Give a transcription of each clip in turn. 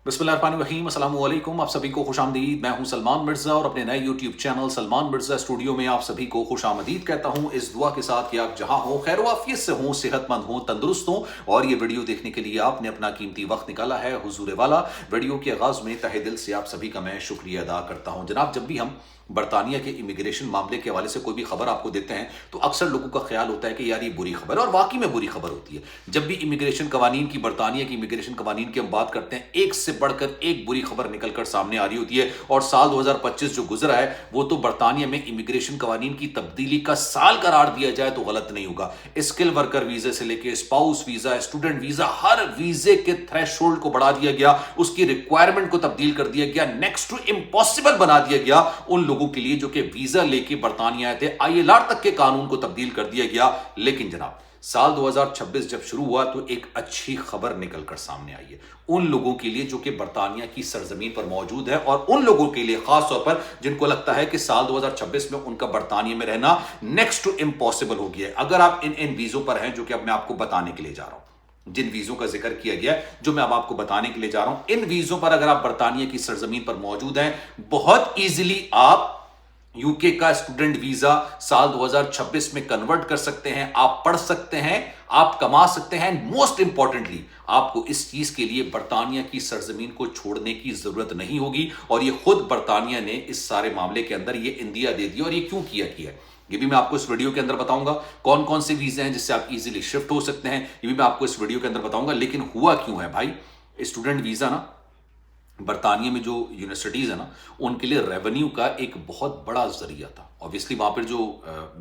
बिस्मिल्लाहिर्रहमानिर्रहीम, अस्सलाम वालेकुम। आप सभी को खुश आमदीद। मैं हूं सलमान मिर्ज़ा और अपने नए YouTube channel Salman Mirza studio में आप सभी को खुश आमदीद कहता हूं, इस दुआ के साथ कि आप जहां हो खैर वाफियत से हों, सेहतमंद हों, तंदुरुस्त हों। और ये वीडियो देखने के लिए आपने अपना कीमती वक्त निकाला है हुजूर वाला। वीडियो के आगाज़ में तहे दिल से आप सभी का मैं शुक्रिया अदा करता हूँ। जनाब, जब भी हम बरतानिया के इमिग्रेशन मामले के हवाले से कोई भी खबर आपको देते हैं तो अक्सर लोगों का ख्याल होता है कि यार ये बुरी खबर है, और वाकई में बुरी खबर होती है। जब भी इमिग्रेशन कवानीन की, बरतानिया की इमिग्रेशन कवानीन की हम बात करते हैं, एक से बढ़कर एक बुरी खबर निकलकर सामने आ रही होती है। और साल 2025 जो गुजरा है वो तो बरतानिया में इमिग्रेशन कवानीन की तब्दीली का साल करार दिया जाए तो गलत नहीं होगा। स्किल वर्कर वीजे से लेकर स्पाउस वीजा, स्टूडेंट वीजा, हर वीजे के थ्रेशोल्ड को बढ़ा दिया गया, उसकी रिक्वायरमेंट को तब्दील कर दिया गया, नेक्स्ट टू इम्पॉसिबल बना दिया गया उन लोगों के लिए जो कि वीजा लेके बरतानिया आए थे। आईएलआर तक के कानून को तब्दील कर दिया गया। लेकिन जनाब, साल 2026 जब शुरू हुआ तो एक अच्छी खबर निकलकर सामने आई है उन लोगों के लिए जो कि बरतानिया की सरजमीन पर मौजूद है, और उन लोगों के लिए खास तौर पर जिनको लगता है कि साल 2026 में उनका बरतानिया में रहना नेक्स्ट टू इम्पॉसिबल हो गया है। अगर आप इन वीजों पर हैं जो कि अब मैं आपको बताने के लिए जा रहा हूं, जिन वीजों का जिक्र किया गया है, जो मैं अब आपको बताने के लिए जा रहा हूं, इन वीजों पर अगर आप बरतानिया की सरजमीन पर मौजूद हैं, बहुत इजीली आप यूके का स्टूडेंट वीजा साल 2026 में कन्वर्ट कर सकते हैं। आप पढ़ सकते हैं, आप कमा सकते हैं। मोस्ट इंपॉर्टेंटली, आपको इस चीज के लिए बरतानिया की सरजमीन को छोड़ने की जरूरत नहीं होगी। और ये खुद बरतानिया ने इस सारे मामले के अंदर ये इंदिया दे दी। और ये क्यों किया है ये भी मैं आपको इस वीडियो के अंदर बताऊंगा। कौन कौन से वीजे हैं जिससे आप इजीली शिफ्ट हो सकते हैं, ये भी मैं आपको इस वीडियो के अंदर बताऊंगा। लेकिन हुआ क्यों है भाई, स्टूडेंट वीजा ना बरतानिया में जो यूनिवर्सिटीज़ है ना, उनके लिए रेवेन्यू का एक बहुत बड़ा जरिया था। ऑब्वियसली वहाँ पर जो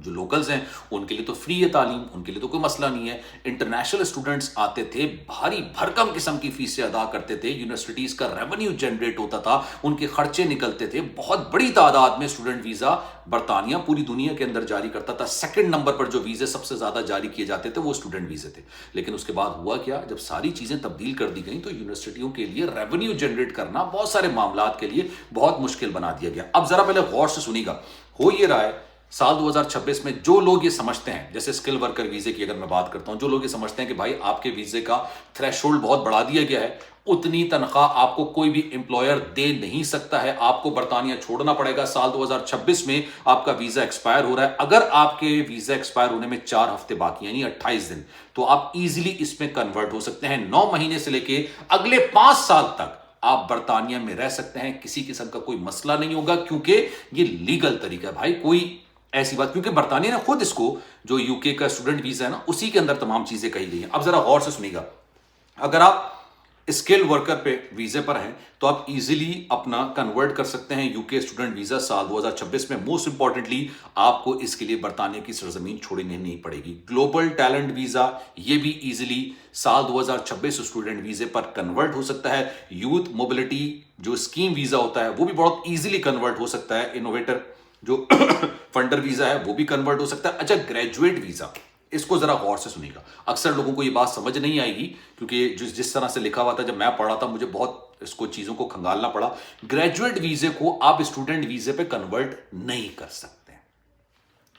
लोकल्स हैं उनके लिए तो फ्री है तालीम, उनके लिए तो कोई मसला नहीं है। इंटरनेशनल स्टूडेंट्स आते थे, भारी भरकम किस्म की फीसें अदा करते थे, यूनिवर्सिटीज़ का रेवेन्यू जनरेट होता था, उनके खर्चे निकलते थे। बहुत बड़ी तादाद में स्टूडेंट वीज़ा बरतानिया पूरी दुनिया के अंदर जारी करता था। सेकंड नंबर पर जो वीज़े सबसे ज़्यादा जारी किए जाते थे वो स्टूडेंट वीज़े थे। लेकिन उसके बाद हुआ क्या, जब सारी चीज़ें तब्दील कर दी गई तो यूनिवर्सिटियों के लिए रेवेन्यू जनरेट करना बहुत सारे मामलात के लिए बहुत मुश्किल बना दिया गया। अब जरा पहले गौर से सुनिएगा। हो ये रहा है साल 2026 में जो लोग ये समझते हैं, जैसे स्किल वर्कर वीजे की अगर मैं बात करता हूं, जो लोग ये समझते हैं कि भाई आपके वीजे का थ्रेशोल्ड बहुत बढ़ा दिया गया है, उतनी तनख्वाह आपको कोई भी एम्प्लॉयर दे नहीं सकता है, आपको बरतानिया छोड़ना पड़ेगा, साल 2026 में आपका वीजा एक्सपायर हो रहा है। अगर आपके वीजा एक्सपायर होने में 4 हफ्ते बाकी यानी 28 दिन, तो आप इजीली इसमें कन्वर्ट हो सकते हैं। 9 महीने से लेके अगले 5 साल तक आप बरतानिया में रह सकते हैं, किसी किस्म का कोई मसला नहीं होगा, क्योंकि ये लीगल तरीका है भाई। कोई ऐसी बात, क्योंकि बरतानिया ने खुद इसको, जो यूके का स्टूडेंट वीजा है ना, उसी के अंदर तमाम चीजें कही गई हैं। अब जरा गौर से सुनिएगा। अगर आप स्किल वर्कर पे वीजे पर हैं तो आप इजीली अपना कन्वर्ट कर सकते हैं यूके स्टूडेंट वीजा साल 2026 में। मोस्ट इंपॉर्टेंटली, आपको इसके लिए बरतानिया की सरजमीन छोड़नी नहीं पड़ेगी। ग्लोबल टैलेंट वीजा, ये भी इजीली साल 2026 स्टूडेंट वीजे पर कन्वर्ट हो सकता है। यूथ मोबिलिटी जो स्कीम वीजा होता है वो भी बहुत इजीली कन्वर्ट हो सकता है। इनोवेटर जो फंडर वीजा है वो भी कन्वर्ट हो सकता है। अच्छा, ग्रेजुएट वीजा, इसको जरा गौर से सुनिएगा। अक्सर लोगों को ये बात समझ नहीं आएगी, क्योंकि जिस तरह से लिखा हुआ था जब मैं पढ़ा था, मुझे बहुत इसको चीजों को खंगालना पड़ा। ग्रेजुएट वीजे को आप स्टूडेंट वीजे पे कन्वर्ट नहीं कर सकते।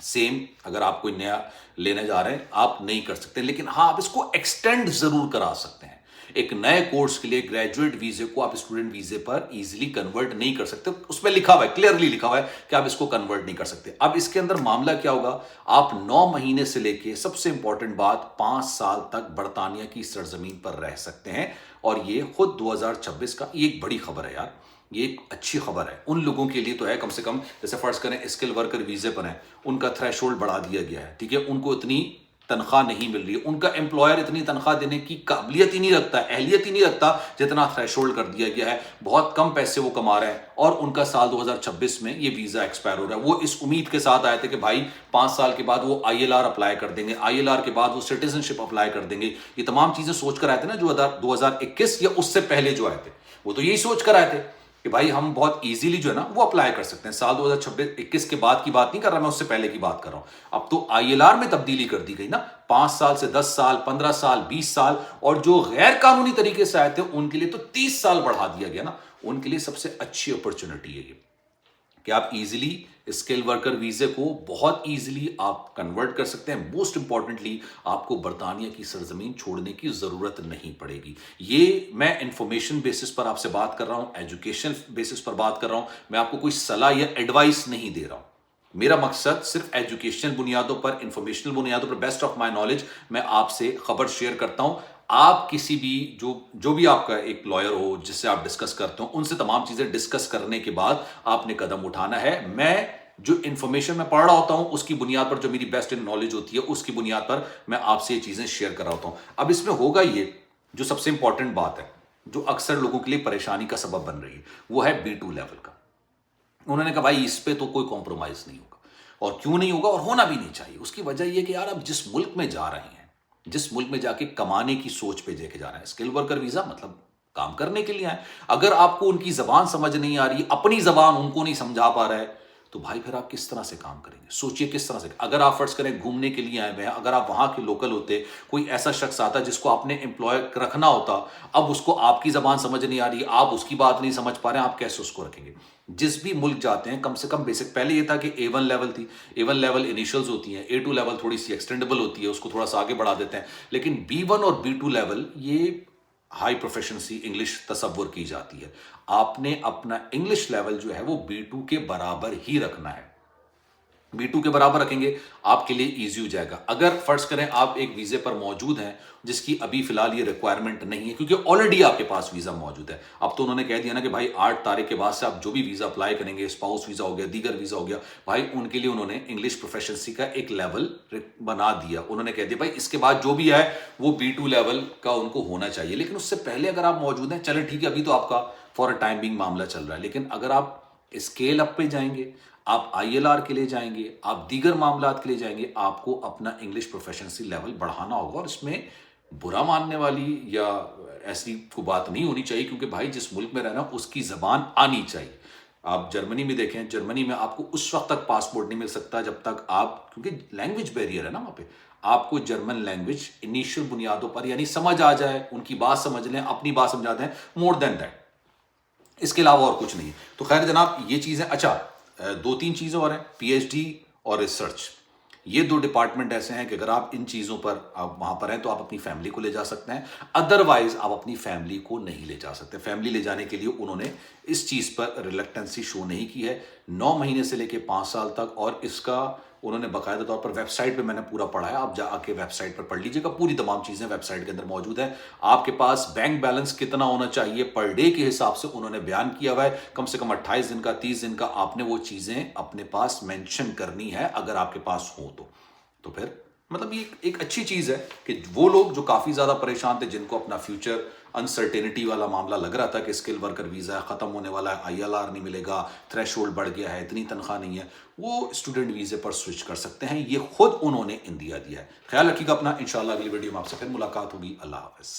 सेम अगर आप कोई नया लेने जा रहे हैं आप नहीं कर सकते, लेकिन हाँ आप इसको एक्सटेंड जरूर करा सकते हैं। एक नए कोर्स के लिए ग्रेजुएट वीजे को आप स्टूडेंट वीजे पर इजीली कन्वर्ट नहीं कर सकते। उसमें लिखा हुआ है, क्लियरली लिखा हुआ है कि आप इसको कन्वर्ट नहीं कर सकते। अब इसके अंदर मामला क्या होगा, आप 9 महीने से लेके, सबसे इंपॉर्टेंट बात, 5 साल तक बरतानिया की सरजमीन पर रह सकते हैं। और ये खुद 2026 का ये एक बड़ी खबर है यार, ये एक अच्छी खबर है। उन लोगों के लिए तो है, कम से कम जैसे फर्ज करें स्किल वर्कर वीजे पर हैं, उनका थ्रेशोल्ड बढ़ा दिया गया है, ठीक है, उनको इतनी तनख्वाह नहीं मिल रही है, उनका एम्प्लॉयर इतनी तनख्वाह देने की काबिलियत ही नहीं रखता, अहलियत ही नहीं रखता जितना थ्रेशोल्ड कर दिया गया है। बहुत कम पैसे वो कमा रहे हैं और उनका साल 2026 में ये वीजा एक्सपायर हो रहा है। वो इस उम्मीद के साथ आए थे कि भाई 5 साल के बाद वो आईएलआर अप्लाई कर देंगे, आईएलआर के बाद वो सिटीजनशिप अप्लाई कर देंगे। ये तमाम चीजें सोच कर आए थे ना, जो 2021 या उससे पहले जो आए थे, वो तो यही सोच कर आए थे कि भाई हम बहुत इजीली जो है ना वो अप्लाई कर सकते हैं। साल 2026-21 के बाद की बात नहीं कर रहा मैं, उससे पहले की बात कर रहा हूं। अब तो आईएलआर में तब्दीली कर दी गई ना, 5 साल से 10 साल, 15 साल, 20 साल, और जो गैर कानूनी तरीके से आए थे उनके लिए तो 30 साल बढ़ा दिया गया ना। उनके लिए सबसे अच्छी अपॉर्चुनिटी है ये। کہ آپ ایزیلی اسکل ورکر ویزے کو بہت ایزیلی آپ کنورٹ کر سکتے ہیں. موسٹ امپورٹنٹلی آپ کو برطانیہ کی سرزمین چھوڑنے کی ضرورت نہیں پڑے گی. یہ میں انفارمیشن بیسس پر آپ سے بات کر رہا ہوں, ایجوکیشن بیسس پر بات کر رہا ہوں. میں آپ کو کوئی صلاح یا ایڈوائس نہیں دے رہا ہوں. میرا مقصد صرف ایجوکیشنل بنیادوں پر, انفارمیشنل بنیادوں پر, بیسٹ آف مائی نالج میں آپ سے خبر شیئر کرتا ہوں. آپ کسی بھی جو بھی آپ کا ایک لائر ہو جس سے آپ ڈسکس کرتے ہو, ان سے تمام چیزیں ڈسکس کرنے کے بعد آپ نے قدم اٹھانا ہے. میں جو انفارمیشن میں پڑھ رہا ہوتا ہوں اس کی بنیاد پر, جو میری بیسٹ نالج ہوتی ہے اس کی بنیاد پر میں آپ سے یہ چیزیں شیئر کر رہا ہوتا ہوں. اب اس میں ہوگا یہ جو سب سے امپورٹنٹ بات ہے, جو اکثر لوگوں کے لیے پریشانی کا سبب بن رہی ہے, وہ ہے B2 لیول کا. انہوں نے کہا بھائی اس پہ تو کوئی کمپرومائز نہیں ہوگا, اور کیوں نہیں ہوگا, اور ہونا بھی نہیں چاہیے. اس کی وجہ یہ کہ یار اب جس ملک میں جا رہے ہیں, جس ملک میں جا کے کمانے کی سوچ پہ لے کے جا رہے ہیں, اسکل ورکر ویزا مطلب کام کرنے کے لیے آئے. اگر آپ کو ان کی زبان سمجھ نہیں آ رہی, اپنی زبان ان کو نہیں سمجھا پا رہا ہے, تو بھائی پھر آپ کس طرح سے کام کریں گے؟ سوچئے کس طرح سے. اگر آپ فرض کریں گھومنے کے لیے آئے ہوئے ہیں, اگر آپ وہاں کے لوکل ہوتے, کوئی ایسا شخص آتا جس کو آپ نے امپلائے رکھنا ہوتا, اب اس کو آپ کی زبان سمجھ نہیں آ رہی, آپ اس کی بات نہیں سمجھ پا رہے ہیں, آپ کیسے اس کو رکھیں گے؟ جس بھی ملک جاتے ہیں کم سے کم بیسک, پہلے یہ تھا کہ A1 لیول تھی, A1 لیول انیشلز ہوتی ہیں, A2 لیول تھوڑی سی ایکسٹینڈیبل ہوتی ہے, اس کو تھوڑا سا آگے بڑھا دیتے ہیں, لیکن B1 اور B2 لیول یہ ہائی پروفیشنسی انگلش تصور کی جاتی ہے. آپ نے اپنا انگلش لیول جو ہے وہ B2 کے برابر ہی رکھنا ہے. B2 کے برابر رکھیں گے آپ کے لیے ایزی ہو جائے گا. اگر فرض کریں آپ ایک ویزے پر موجود ہیں جس کی ابھی فی الحال یہ ریکوائرمنٹ نہیں ہے, کیونکہ آلریڈی آپ کے پاس ویزا موجود ہے. اب تو انہوں نے کہہ دیا نا کہ بھائی 8 تاریخ کے بعد سے آپ جو بھی ویزا اپلائی کریں گے, اسپاؤس ویزا ہو گیا, دیگر ویزا ہو گیا, بھائی ان کے لیے انہوں نے انگلش پروفیشنسی کا ایک لیول بنا دیا. انہوں نے کہہ دیا بھائی اس کے بعد جو بھی ہے وہ B2 لیول کا ان کو ہونا چاہیے. لیکن اس سے پہلے اگر آپ موجود ہیں, چلیں ٹھیک ہے, ابھی تو آپ کا فور اے ٹائم بینگ معاملہ چل رہا ہے, لیکن اگر آپ اسکیل اپ پہ جائیں گے, آپ ILR کے لیے جائیں گے, آپ دیگر معاملات کے لیے جائیں گے, آپ کو اپنا انگلش پروفیشنسی لیول بڑھانا ہوگا. اور اس میں برا ماننے والی یا ایسی کوئی بات نہیں ہونی چاہیے, کیونکہ بھائی جس ملک میں رہنا اس کی زبان آنی چاہیے. آپ جرمنی میں دیکھیں, جرمنی میں آپ کو اس وقت تک پاسپورٹ نہیں مل سکتا جب تک آپ, کیونکہ لینگویج بیریئر ہے نا وہاں پہ, آپ کو جرمن لینگویج انیشل بنیادوں پر یعنی سمجھ آ جائے, ان کی بات سمجھ لیں, اپنی بات سمجھا دیں, مور دین دیٹ, اس کے علاوہ اور کچھ نہیں. تو خیر جناب یہ چیزیں. اچھا 2-3 چیزیں اور ہیں, PhD اور ریسرچ. یہ 2 ڈپارٹمنٹ ایسے ہیں کہ اگر آپ ان چیزوں پر آپ وہاں پر ہیں تو آپ اپنی فیملی کو لے جا سکتے ہیں, ادروائز آپ اپنی فیملی کو نہیں لے جا سکتے. فیملی لے جانے کے لیے انہوں نے اس چیز پر ریلیکٹنسی شو نہیں کی ہے. 9 مہینے سے لے کے 5 سال تک, اور اس کا انہوں نے باقاعدہ طور پر ویب سائٹ پہ میں نے پورا پڑھا ہے, آپ جا کے ویب سائٹ پر پڑھ لیجیے گا, پوری تمام چیزیں ویب سائٹ کے اندر موجود ہیں. آپ کے پاس بینک بیلنس کتنا ہونا چاہیے پر ڈے کے حساب سے انہوں نے بیان کیا ہوا ہے, کم سے کم 28 دن کا, 30 دن کا, آپ نے وہ چیزیں اپنے پاس مینشن کرنی ہے اگر آپ کے پاس ہو تو پھر مطلب یہ ایک اچھی چیز ہے کہ وہ لوگ جو کافی زیادہ پریشان تھے, جن کو اپنا فیوچر انسرٹینٹی والا معاملہ لگ رہا تھا کہ اسکل ورکر ویزا ختم ہونے والا ہے, ILR نہیں ملے گا, تھریش ہولڈ بڑھ گیا ہے, اتنی تنخواہ نہیں ہے, وہ اسٹوڈنٹ ویزے پر سوئچ کر سکتے ہیں. یہ خود انہوں نے اندیا دیا ہے. خیال رکھیے گا اپنا, انشاءاللہ اگلی ویڈیو میں آپ سے پھر ملاقات ہوگی. اللہ حافظ.